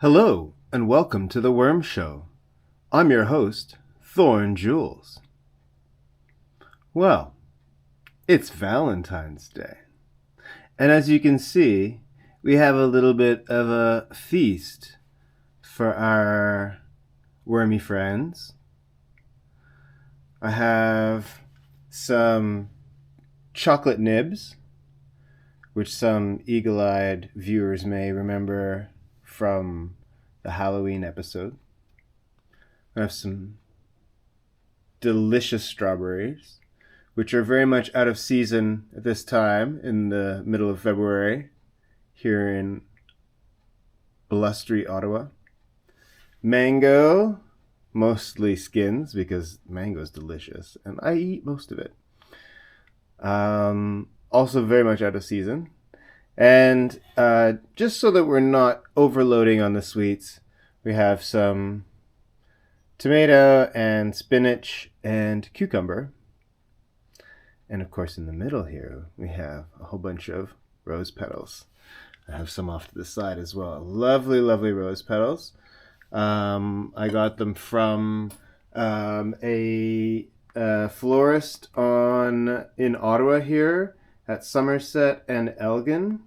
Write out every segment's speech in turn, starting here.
Hello, and welcome to The Worm Show. I'm your host, Thorn Jules. Well, it's Valentine's Day. And as you can see, we have a little bit of a feast for our wormy friends. I have some chocolate nibs, which some eagle-eyed viewers may remember from the Halloween episode. I have some delicious strawberries, which are very much out of season at this time in the middle of February here in blustery Ottawa. Mango, mostly skins because mango is delicious and I eat most of it. Also very much out of season. And just so that we're not overloading on the sweets, we have some tomato and spinach and cucumber. And of course in the middle here we have a whole bunch of rose petals. I have some off to the side as well. Lovely, lovely rose petals. I got them from a florist in Ottawa here at Somerset and Elgin,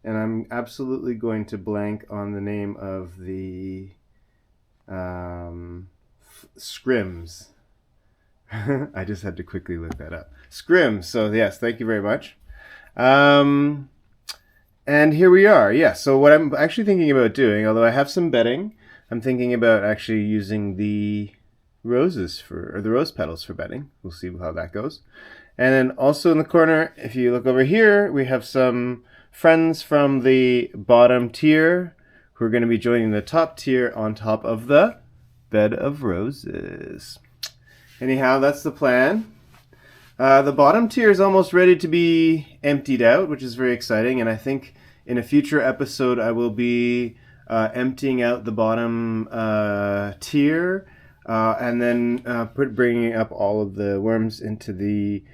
and I'm absolutely going to blank on the name of the scrims. I just had to quickly look that up. Scrims. So yes, thank you very much. And here we are. Yeah. So what I'm actually thinking about doing, although I have some bedding, I'm thinking about actually using the rose petals for bedding. We'll see how that goes. And then also in the corner, if you look over here, we have some friends from the bottom tier who are going to be joining the top tier on top of the bed of roses. Anyhow, that's the plan. The bottom tier is almost ready to be emptied out, which is very exciting. And I think in a future episode, I will be emptying out the bottom tier and then bringing up all of the worms into the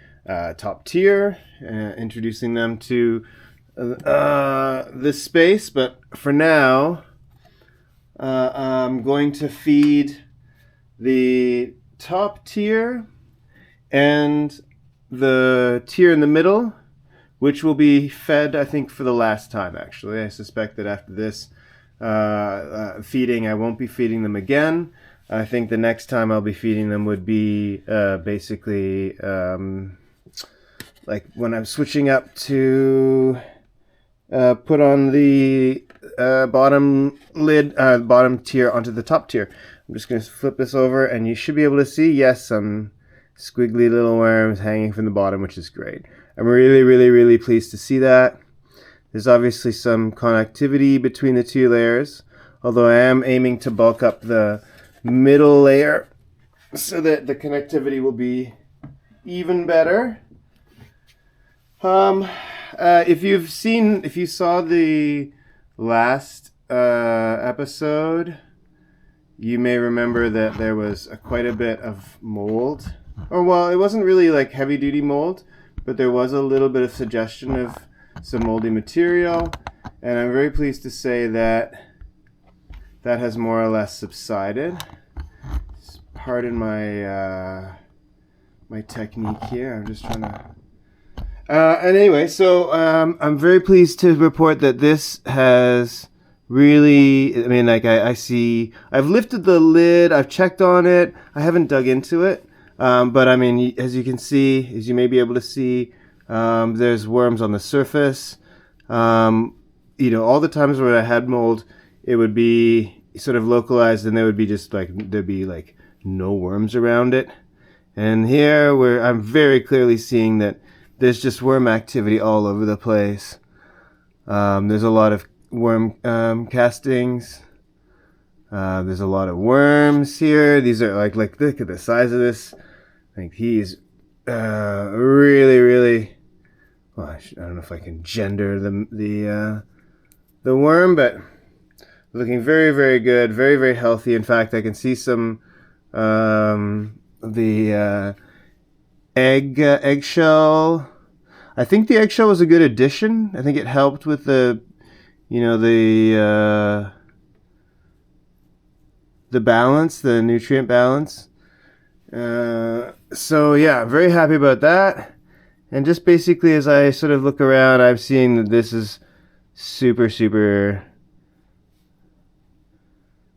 top tier, introducing them to this space. But for now, I'm going to feed the top tier and the tier in the middle, which will be fed, I think, for the last time, actually. I suspect that after this feeding, I won't be feeding them again. I think the next time I'll be feeding them would be basically like when I'm switching up to put on the bottom tier onto the top tier. I'm just going to flip this over and you should be able to see, yes, some squiggly little worms hanging from the bottom, which is great. I'm really, really, really pleased to see that. There's obviously some connectivity between the two layers, although I am aiming to bulk up the middle layer so that the connectivity will be even better. If you saw the last episode, you may remember that there was quite a bit of mold. Or, well, it wasn't really like heavy-duty mold, but there was a little bit of suggestion of some moldy material. And I'm very pleased to say that that has more or less subsided. Pardon my my technique here. I'm just trying to... and anyway, so I'm very pleased to report that this has really, I mean, like I see, I've lifted the lid, I've checked on it, I haven't dug into it, but I mean, as you can see, as you may be able to see, there's worms on the surface. You know, all the times where I had mold, it would be sort of localized and there would be just like, there'd be like no worms around it. And here where I'm very clearly seeing that there's just worm activity all over the place. There's a lot of worm castings. There's a lot of worms here. These are like look at the size of this. Like he's really, really. Well, I don't know if I can gender the worm, but looking very, very good, very, very healthy. In fact, I can see some the eggshell. I think the eggshell was a good addition. I think it helped with the the balance, the nutrient balance. So yeah, very happy about that. And just basically as I sort of look around, I've seen that this is super, super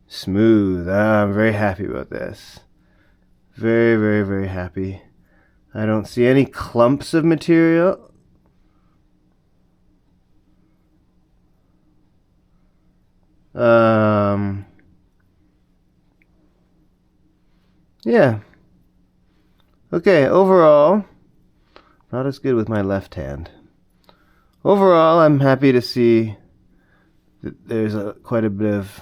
smooth. I'm very happy about this. Very, very, very happy. I don't see any clumps of material. Yeah. Okay, overall, not as good with my left hand. Overall, I'm happy to see that there's quite a bit of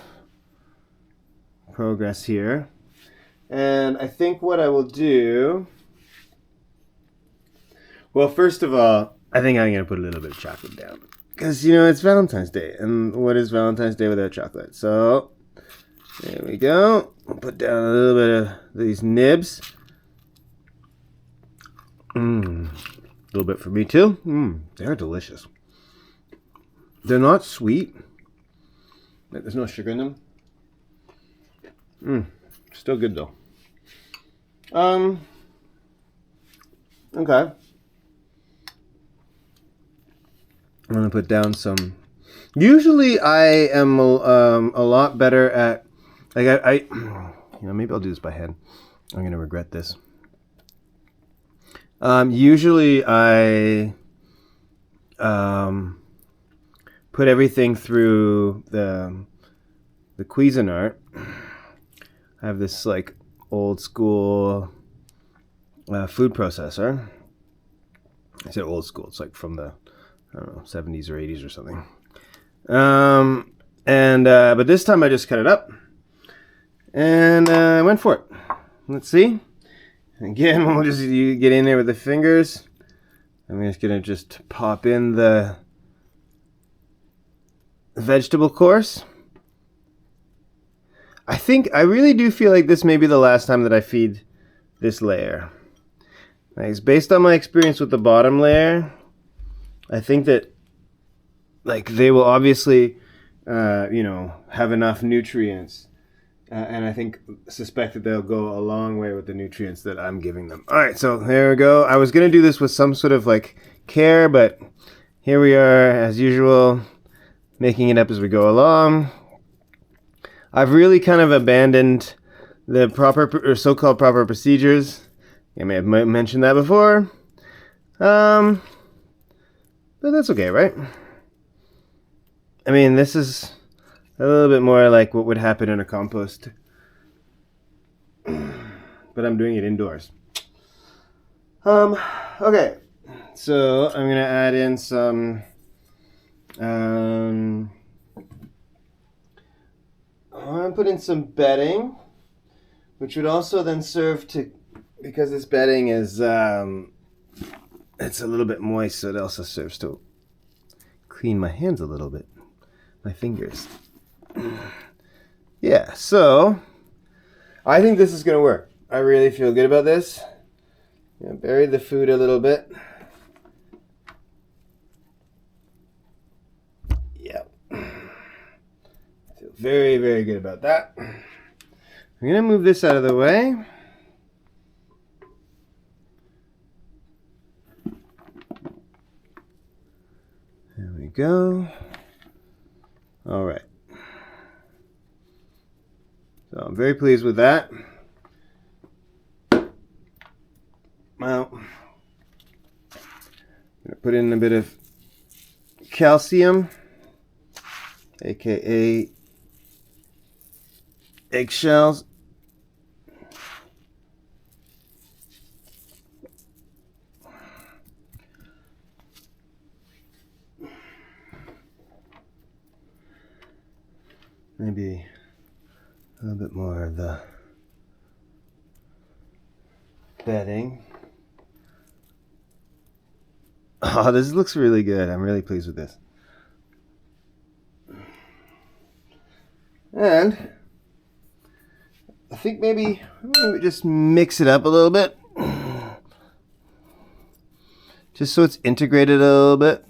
progress here. And I think what I will do... Well, first of all, I think I'm going to put a little bit of chocolate down. Because, it's Valentine's Day. And what is Valentine's Day without chocolate? So, there we go. I'll put down a little bit of these nibs. A little bit for me too. They're delicious. They're not sweet. There's no sugar in them. Still good though. Okay. I'm gonna put down some. Usually, I am a lot better at I maybe I'll do this by hand. I'm gonna regret this. Usually, I put everything through the Cuisinart. I have this like old school food processor. I said old school. It's like from the 70s or 80s or something. But this time I just cut it up and I went for it. Let's see. Again, we'll just get in there with the fingers. I'm just gonna pop in the vegetable course. I really do feel like this may be the last time that I feed this layer. Like, based on my experience with the bottom layer, I think that they will obviously have enough nutrients, and I suspect that they'll go a long way with the nutrients that I'm giving them. All right, so there we go. I was gonna do this with some sort of care, but here we are as usual, making it up as we go along. I've really kind of abandoned the proper or so-called proper procedures. I may have mentioned that before. But that's okay, right? I mean, this is a little bit more like what would happen in a compost. But I'm doing it indoors. Okay. So I'm going to add in some... I'm going to put in some bedding, which would also then serve to... Because this bedding is... it's a little bit moist, so it also serves to clean my hands a little bit. My fingers. Yeah, so I think this is going to work. I really feel good about this. Bury the food a little bit. Yep. I feel very, very good about that. I'm going to move this out of the way. There we go. All right. So I'm very pleased with that. Well, I'm going to put in a bit of calcium, aka eggshells. Maybe a little bit more of the bedding. Oh, this looks really good. I'm really pleased with this. And I think maybe just mix it up a little bit. Just so it's integrated a little bit.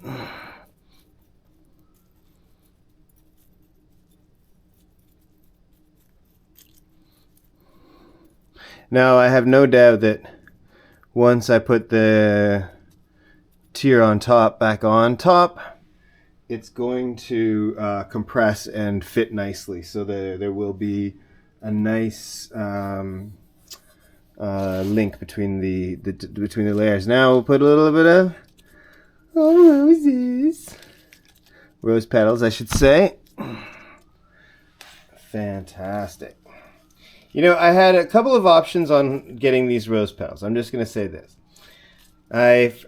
Now, I have no doubt that once I put the tier on top back on top, it's going to compress and fit nicely. So there will be a nice link between the layers. Now we'll put a little bit of rose petals, I should say. Fantastic. You know, I had a couple of options on getting these rose petals. I'm just going to say this.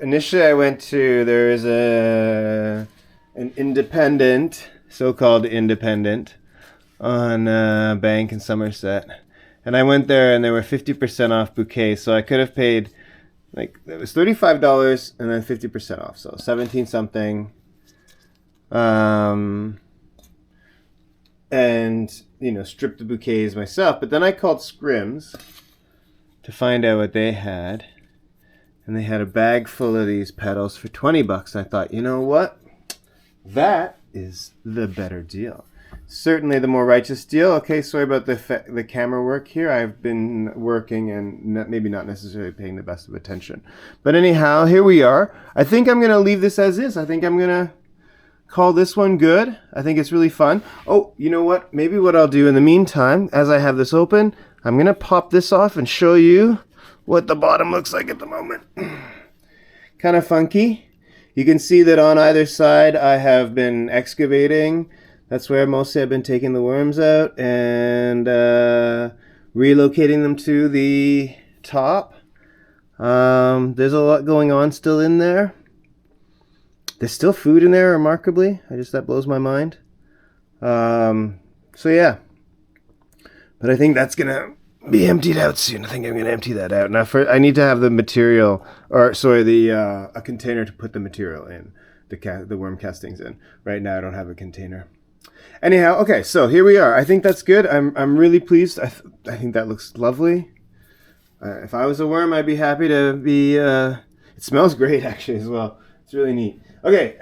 Initially I went to, there is an independent, so-called independent, on Bank in Somerset. And I went there and they were 50% off bouquets. So I could have paid, like, it was $35 and then 50% off. So 17 something. And, you know, stripped the bouquets myself. But then I called Scrims to find out what they had. And they had a bag full of these petals for $20. I thought, you know what? That is the better deal. Certainly the more righteous deal. Okay, sorry about the camera work here. I've been working and maybe not necessarily paying the best of attention. But anyhow, here we are. I think I'm going to leave this as is. I think I'm going to call this one good. I think it's really fun. Oh, you know what? Maybe what I'll do in the meantime, as I have this open, I'm going to pop this off and show you what the bottom looks like at the moment. Kind of funky. You can see that on either side I have been excavating. That's where mostly I've been taking the worms out and relocating them to the top. There's a lot going on still in there. There's still food in there, remarkably. That blows my mind. So yeah. But I think that's going to be emptied out soon. I think I'm going to empty that out. Now, I need to have the material, or sorry, a container to put the material in, the worm castings in. Right now I don't have a container. Anyhow, okay, so here we are. I think that's good. I'm really pleased. I think that looks lovely. If I was a worm, I'd be happy to be... it smells great, actually, as well. It's really neat. Okay,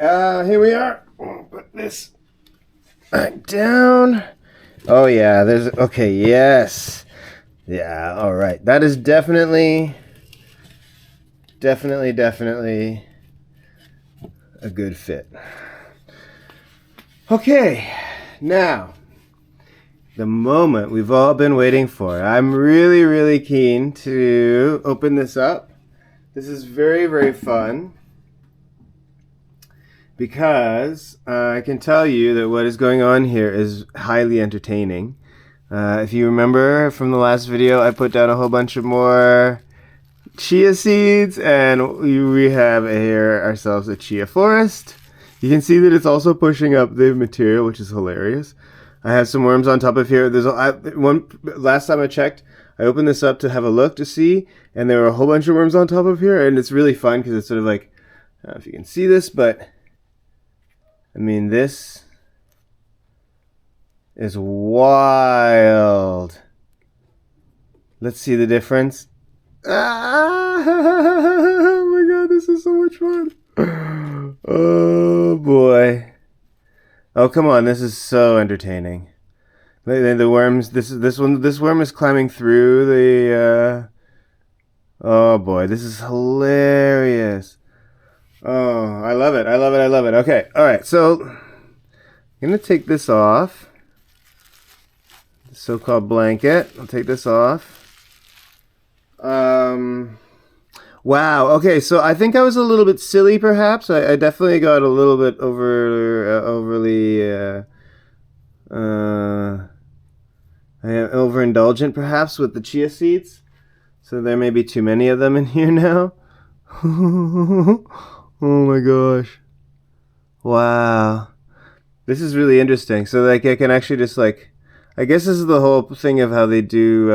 here we are. Put this back down. Oh, yeah, okay, yes. Yeah, all right. That is definitely a good fit. Okay. Now, the moment we've all been waiting for. I'm really, really keen to open this up. This is very, very fun because I can tell you that what is going on here is highly entertaining. If you remember from the last video, I put down a whole bunch of more chia seeds, and we have here ourselves a chia forest. You can see that it's also pushing up the material, which is hilarious. I have some worms on top of here. Last time I checked, I opened this up to have a look to see, and there were a whole bunch of worms on top of here, and it's really fun because it's sort of like, I don't know if you can see this, but I mean, this is wild. Let's see the difference. Ah, oh my god, this is so much fun. Oh boy. Oh come on, this is so entertaining. The worms, this worm is climbing through the oh boy, this is hilarious. Oh, I love it. I love it. I love it. Okay. All right. So I'm going to take this off. The so-called blanket. I'll take this off. Wow. Okay. So I think I was a little bit silly, perhaps. I definitely got a little bit overly overindulgent, perhaps, with the chia seeds. So there may be too many of them in here now. Oh my gosh. Wow. This is really interesting. So like I can actually just like, I guess this is the whole thing of how they do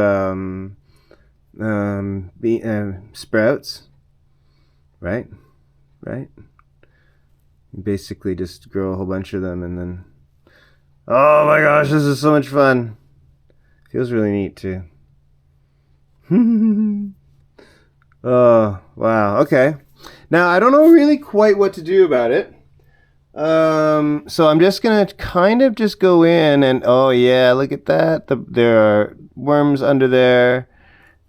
sprouts. Right? Right? You basically just grow a whole bunch of them and then, oh my gosh, this is so much fun. Feels really neat too. Oh, wow. Okay. Now, I don't know really quite what to do about it. So I'm just going to kind of just go in and, oh yeah, look at that. There are worms under there.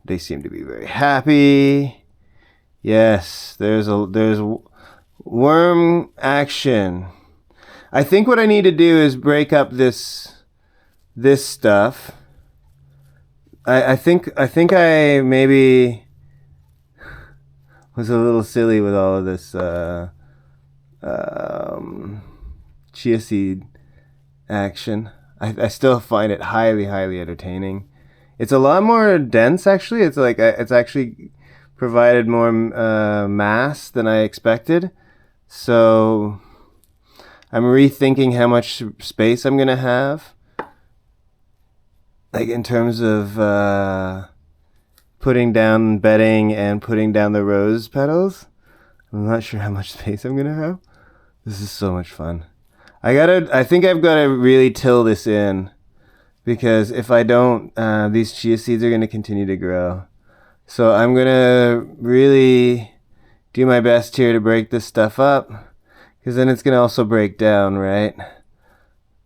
They seem to be very happy. Yes, there's worm action. I think what I need to do is break up this stuff. I think I maybe was a little silly with all of this chia seed action. I still find it highly entertaining. It's a lot more dense, actually. It's like it's actually provided more mass than I expected. So I'm rethinking how much space I'm gonna have, like in terms of putting down bedding and putting down the rose petals. I'm not sure how much space I'm gonna have. This is so much fun. I think I've got to really till this in, because if I don't, these chia seeds are gonna continue to grow. So I'm gonna really do my best here to break this stuff up, because then it's gonna also break down, right?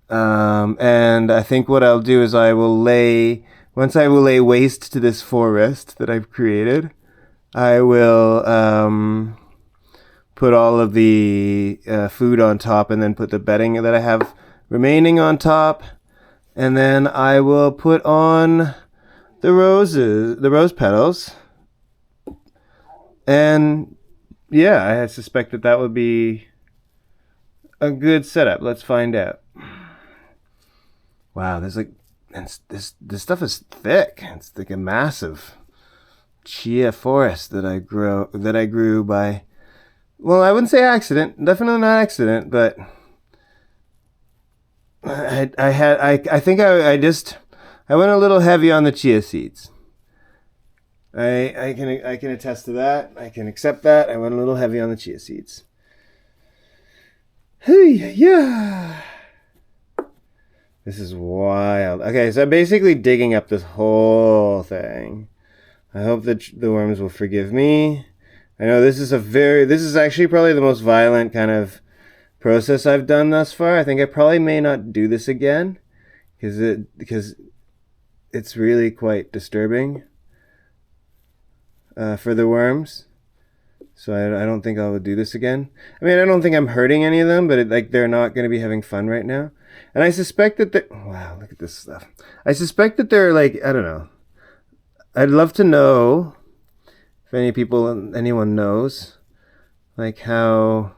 And I think what I'll do is once I will lay waste to this forest that I've created, I will put all of the food on top, and then put the bedding that I have remaining on top, and then I will put on the rose petals, and yeah, I suspect that would be a good setup. Let's find out. Wow, there's like, this stuff is thick. It's like a massive chia forest that I grew by, well, I wouldn't say accident, definitely not accident, but I think I went a little heavy on the chia seeds. I can attest to that. I can accept that. I went a little heavy on the chia seeds. Hey, yeah. This is wild. Okay, so I'm basically digging up this whole thing. I hope that the worms will forgive me. I know this is actually probably the most violent kind of process I've done thus far. I think I probably may not do this again, because it's really quite disturbing for the worms. So I don't think I will do this again. I mean, I don't think I'm hurting any of them, but they're not going to be having fun right now. And I suspect that wow, look at this stuff. I suspect that they're like, I don't know. I'd love to know if anyone knows, like how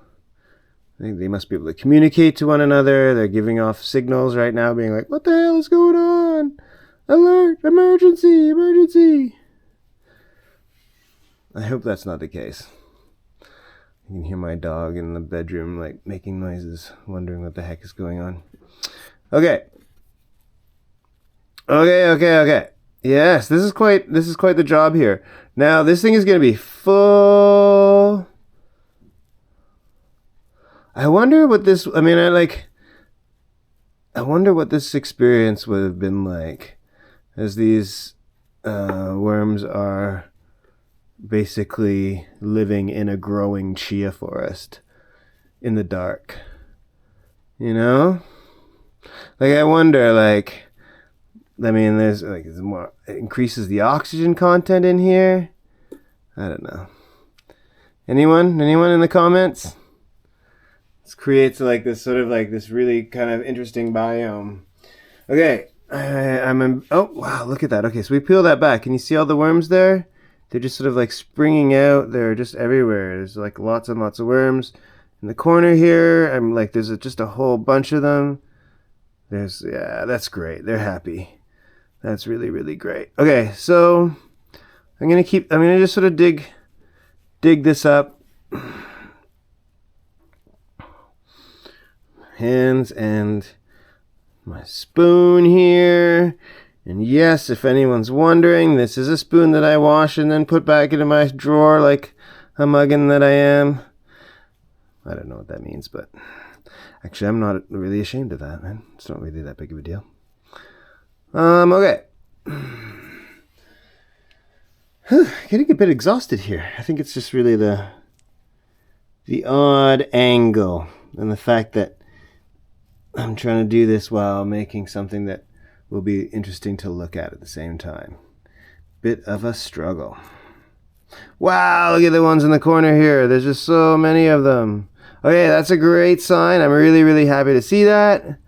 they must be able to communicate to one another. They're giving off signals right now, being like, "What the hell is going on? Alert! Emergency! Emergency!" I hope that's not the case. You can hear my dog in the bedroom, like, making noises, wondering what the heck is going on. Okay. Yes, this is quite the job here. Now, this thing is going to be full. I wonder what this experience would have been like, as these worms are basically living in a growing chia forest in the dark. You know? Like, I wonder, like, I mean, there's more, it increases the oxygen content in here. I don't know. Anyone in the comments? This creates like this sort of like this really kind of interesting biome. Okay, oh wow, look at that. Okay, so we peel that back. Can you see all the worms there? They're just sort of like springing out. They're just everywhere. There's like lots and lots of worms in the corner here. I'm like, there's just a whole bunch of them. Yeah, that's great. They're happy. That's really, really great. Okay, so I'm gonna just sort of dig this up. Hands and my spoon here. And yes, if anyone's wondering, this is a spoon that I wash and then put back into my drawer like a muggin that I am. I don't know what that means, but actually I'm not really ashamed of that, man. It's not really that big of a deal. Okay. Getting a bit exhausted here. I think it's just really the odd angle and the fact that I'm trying to do this while making something that will be interesting to look at the same time. bit of a struggle. Wow, look at the ones in the corner here. There's just so many of them. Okay, that's a great sign. I'm really, really happy to see that.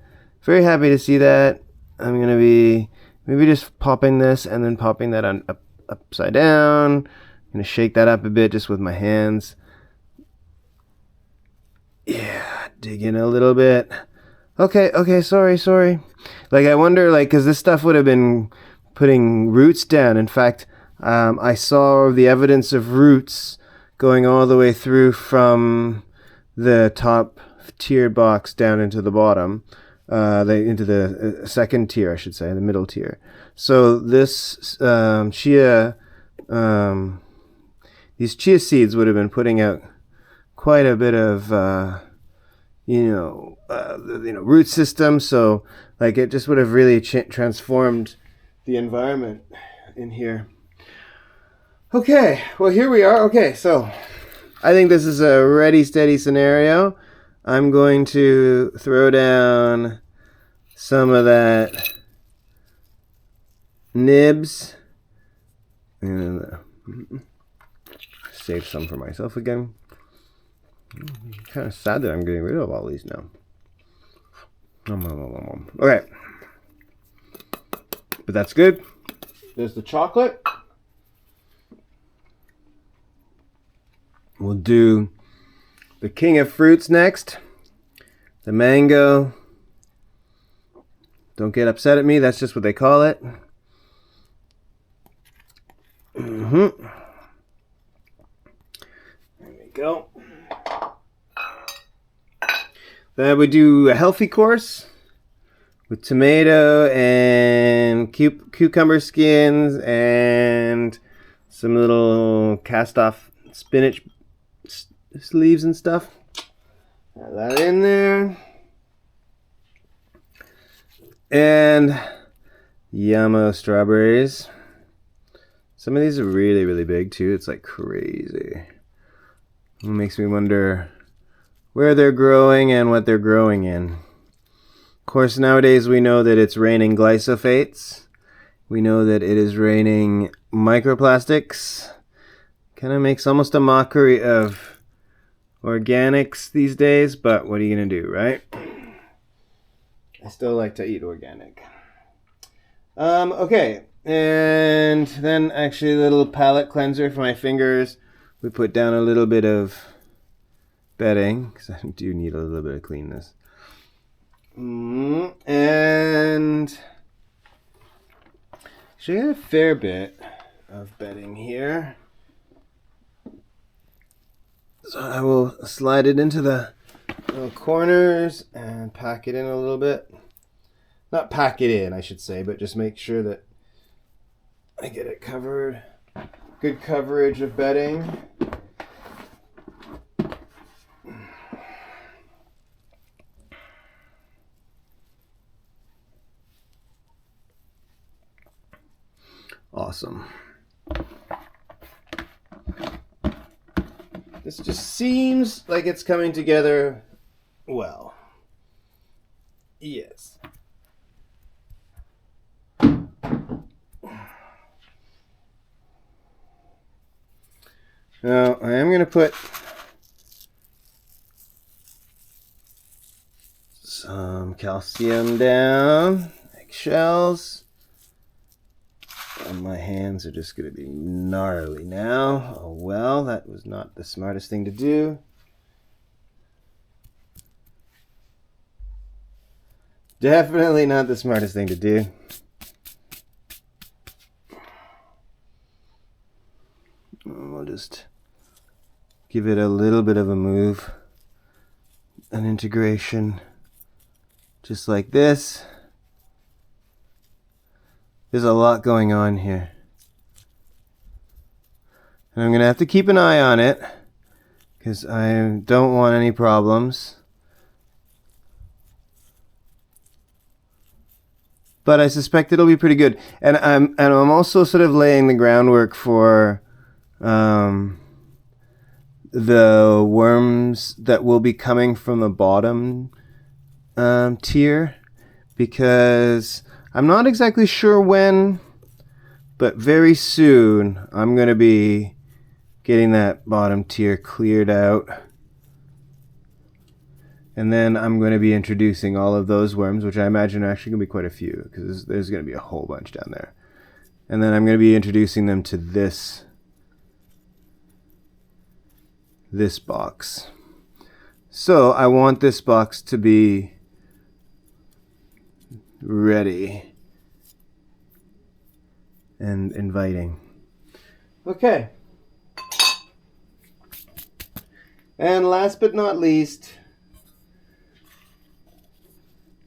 Very happy to see that. I'm going to be maybe just popping this and then popping that on upside down. I'm going to shake that up a bit just with my hands. Yeah, dig in a little bit. Okay, sorry. Like, I wonder, like, because this stuff would have been putting roots down. In fact, I saw the evidence of roots going all the way through from the top tiered box down into the bottom, into the second tier, I should say, the middle tier. So this these chia seeds would have been putting out quite a bit of, root system. So, like, it just would have really transformed the environment in here. Okay, well, here we are. Okay, so I think this is a ready, steady scenario. I'm going to throw down some of that nibs and save some for myself again. Kind of sad that I'm getting rid of all these now. Okay, but that's good. There's the chocolate. We'll do the king of fruits next. The mango. Don't get upset at me. That's just what they call it. There we go. Then we do a healthy course with tomato and cucumber skins and some little cast off spinach sleeves and stuff. Add that in there. And yummo strawberries. Some of these are really, really big too. It's like crazy. It makes me wonder where they're growing and what they're growing in. Of course, nowadays we know that it's raining glyphosates. We know that it is raining microplastics. Kind of makes almost a mockery of organics these days, but what are you going to do, right? I still like to eat organic. Okay, and then actually a little palette cleanser for my fingers. We put down a little bit of bedding, because I do need a little bit of cleanness. And actually I got a fair bit of bedding here. So I will slide it into the little corners and pack it in a little bit. Not pack it in, I should say, but just make sure that I get it covered. Good coverage of bedding. Awesome. This just seems like it's coming together well. Yes. Now, I am going to put some calcium down, eggshells. And my hands are just going to be gnarly now. Oh well, that was not the smartest thing to do. Definitely not the smartest thing to do. We'll just give it a little bit of a move, an integration, just like this. There's a lot going on here. And I'm going to have to keep an eye on it, because I don't want any problems. But I suspect it'll be pretty good. And I'm also sort of laying the groundwork for the worms that will be coming from the bottom tier, because I'm not exactly sure when But very soon, I'm going to be getting that bottom tier cleared out. And then I'm going to be introducing all of those worms, which I imagine are actually going to be quite a few, because there's going to be a whole bunch down there. And then I'm going to be introducing them to this box. So I want this box to be ready and inviting. Okay. And last but not least,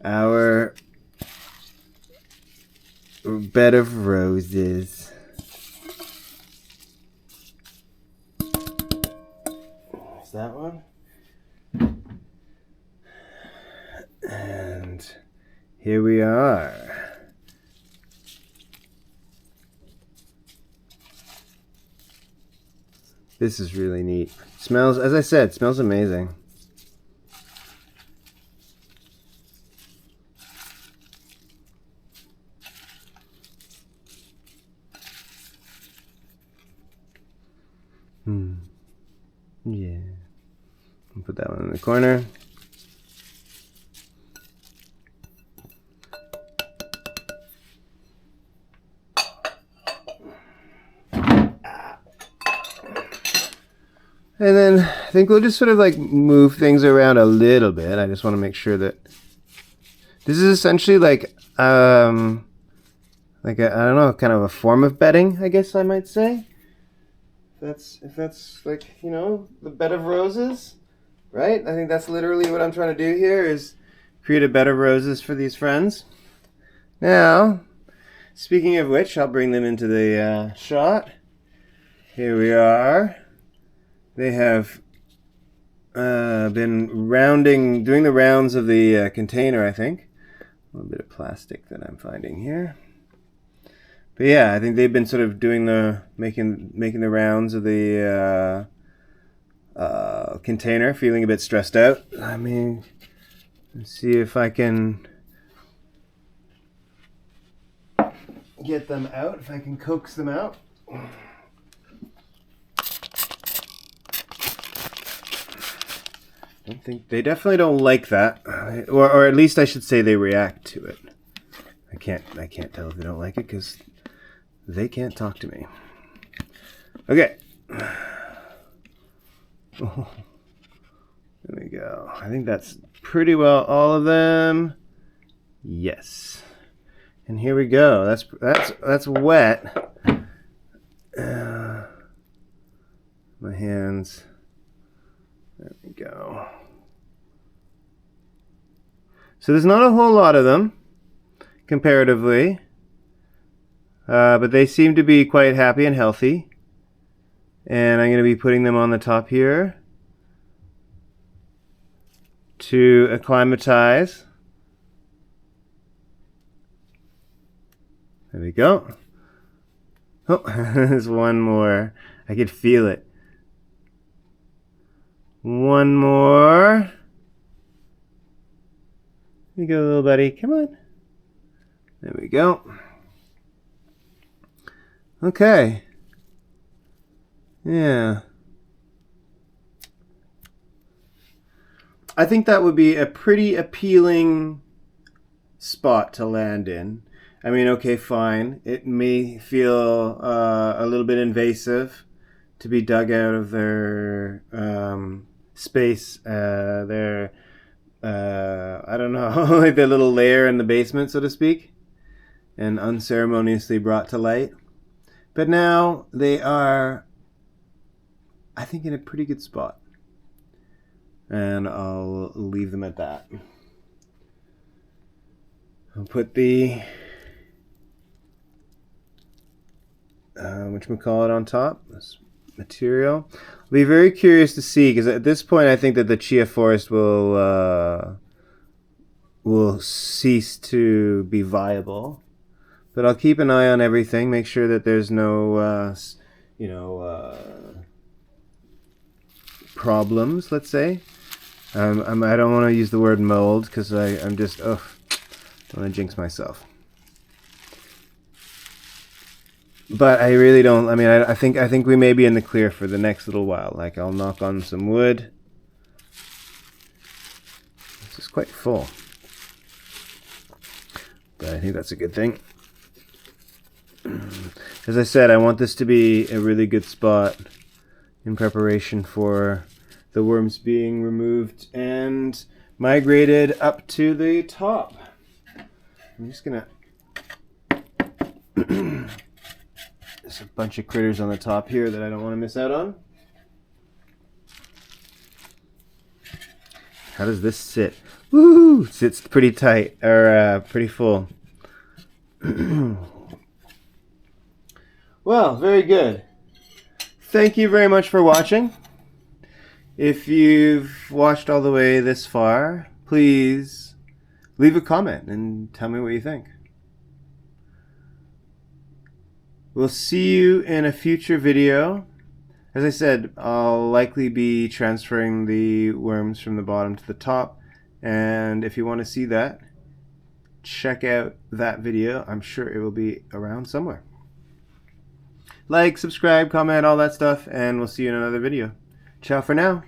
our bed of roses. Is that one? And here we are. This is really neat. Smells, as I said, smells amazing. Yeah. I'll put that one in the corner. And then I think we'll just sort of like move things around a little bit. I just want to make sure that this is essentially like I don't know, kind of a form of bedding, I guess I might say. If that's like, you know, the bed of roses, right? I think that's literally what I'm trying to do here, is create a bed of roses for these friends. Now, speaking of which, I'll bring them into the shot. Here we are. They have been doing the rounds of the container, I think. A little bit of plastic that I'm finding here. But yeah, I think they've been sort of doing making the rounds of the container, feeling a bit stressed out. I mean, let's see if I can get them out, if I can coax them out. I think they definitely don't like that, or at least I should say they react to it. I can't tell if they don't like it because they can't talk to me. Okay. Oh, there we go. I think that's pretty well all of them. Yes. And here we go. That's wet. My hands. There we go. So there's not a whole lot of them, comparatively. But they seem to be quite happy and healthy. And I'm going to be putting them on the top here to acclimatize. There we go. Oh, there's one more. I could feel it. One more. Here you go, little buddy. Come on. There we go. Okay. Yeah. I think that would be a pretty appealing spot to land in. I mean, okay, fine. It may feel a little bit invasive to be dug out of their space, their, I don't know, like their little lair in the basement, so to speak, and unceremoniously brought to light. But now they are, I think, in a pretty good spot. And I'll leave them at that. I'll put the whatchamacallit on top, this material. I'll be very curious to see, because at this point I think that the chia forest will cease to be viable. But I'll keep an eye on everything, make sure that there's no, problems, let's say. I don't want to use the word mold, because I'm just, I don't want to jinx myself. But I really don't. I mean, I think we may be in the clear for the next little while. Like, I'll knock on some wood. This is quite full, but I think that's a good thing. As I said, I want this to be a really good spot in preparation for the worms being removed and migrated up to the top. I'm just gonna... There's a bunch of critters on the top here that I don't want to miss out on. How does this sit? Woo! It sits pretty tight, or pretty full. Well, very good. Thank you very much for watching. If you've watched all the way this far, please leave a comment and tell me what you think. We'll see you in a future video. As I said, I'll likely be transferring the worms from the bottom to the top, and if you want to see that, check out that video. I'm sure it will be around somewhere. Like, subscribe, comment, all that stuff, and we'll see you in another video. Ciao for now.